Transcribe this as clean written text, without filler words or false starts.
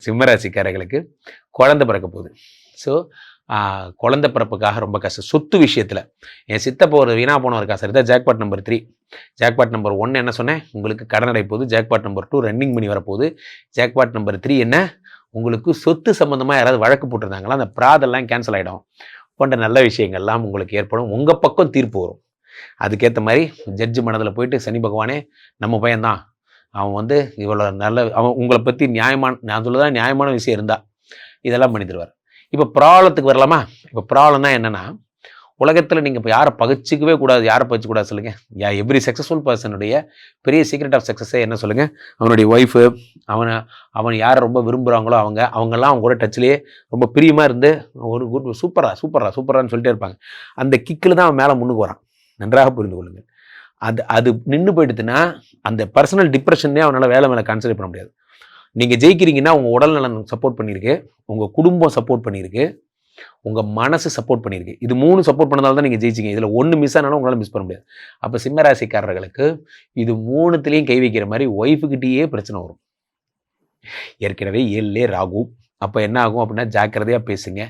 சிம்மராசிக்காரர்களுக்கு குழந்தை பிறக்க போகுது. ஸோ குழந்தை பிறப்புக்காக ரொம்ப கஷ்டம். சொத்து விஷயத்தில் என் சித்தப்பா ஒரு வீணா போனவர் காசு தான் ஜாக்பாட் நம்பர் 3. ஜாக்பாட் நம்பர் 1 என்ன சொன்னேன், உங்களுக்கு கடன் அடை போகுது. ஜாக்பாட் நம்பர் 2 ரன்னிங் பண்ணி வரப்போகுது. ஜாக்பாட் நம்பர் 3 என்ன, உங்களுக்கு சொத்து சம்மந்தமாக யாராவது வழக்கு போட்டிருந்தாங்களா, அந்த ப்ராதெல்லாம் கேன்சல் ஆகிடும் போன்ற நல்ல விஷயங்கள்லாம் உங்களுக்கு ஏற்படும். உங்கள் பக்கம் தீர்ப்பு வரும். அதுக்கேற்ற மாதிரி ஜட்ஜு மனதில் போயிட்டு, சனி பகவானே நம்ம பையன்தான், அவன் இவ்வளோ நல்ல, அவன் உங்களை பற்றி நான் சொல்லதான் நியாயமான விஷயம் இருந்தால் இதெல்லாம் பண்ணி தருவார். இப்போ ப்ராப்ளத்துக்கு வரலாமா? இப்போ ப்ராப்ளம்னா என்னென்னா, உலகத்தில் நீங்கள் இப்போ யாரை பகிச்சிக்கவே கூடாது. யாரை பகிச்சிக்கூடாது சொல்லுங்கள்? எவ்ரி சக்ஸஸ்ஃபுல் பர்சனுடைய பெரிய சீக்ரெட் ஆஃப் சக்ஸஸே என்ன சொல்லுங்கள்? அவனுடைய ஒய்ஃபு, அவன் யாரை ரொம்ப விரும்புகிறாங்களோ அவங்கெல்லாம் அவங்க கூட டச்சிலேயே ரொம்ப பிரியமாக இருந்து ஒரு சூப்பரான்னு சொல்லிட்டே இருப்பாங்க. அந்த கிக்கில் தான் அவன் மேலே முன்னுக்கு வரான். நன்றாக புரிந்து கொள்ளுங்கள். அது நின்று போயிடுதுன்னா அந்த பர்சனல் டிப்ரெஷனே அவனால் வேலை மேலே கான்சன்ட்ரேட் பண்ண முடியாது. நீங்கள் ஜெயிக்கிறீங்கன்னா உங்கள் உடல் நலன் சப்போர்ட் பண்ணியிருக்கு, உங்கள் குடும்பம் சப்போர்ட் பண்ணியிருக்கு, உங்கள் மனசு சப்போர்ட் பண்ணியிருக்கு. இது 3 சப்போர்ட் பண்ணதால தான் நீங்கள் ஜெயிச்சிங்க. இதில் 1 மிஸ் ஆனாலும் உங்களால் மிஸ் பண்ண முடியாது. அப்போ சிம்மராசிக்காரர்களுக்கு இது 3த்துலேயும் கை வைக்கிற மாதிரி ஒய்ஃபுக்கிட்டேயே பிரச்சனை வரும். ஏற்கனவே 7லே ராகு. அப்போ என்ன ஆகும் அப்படின்னா, ஜாக்கிரதையாக பேசுங்க.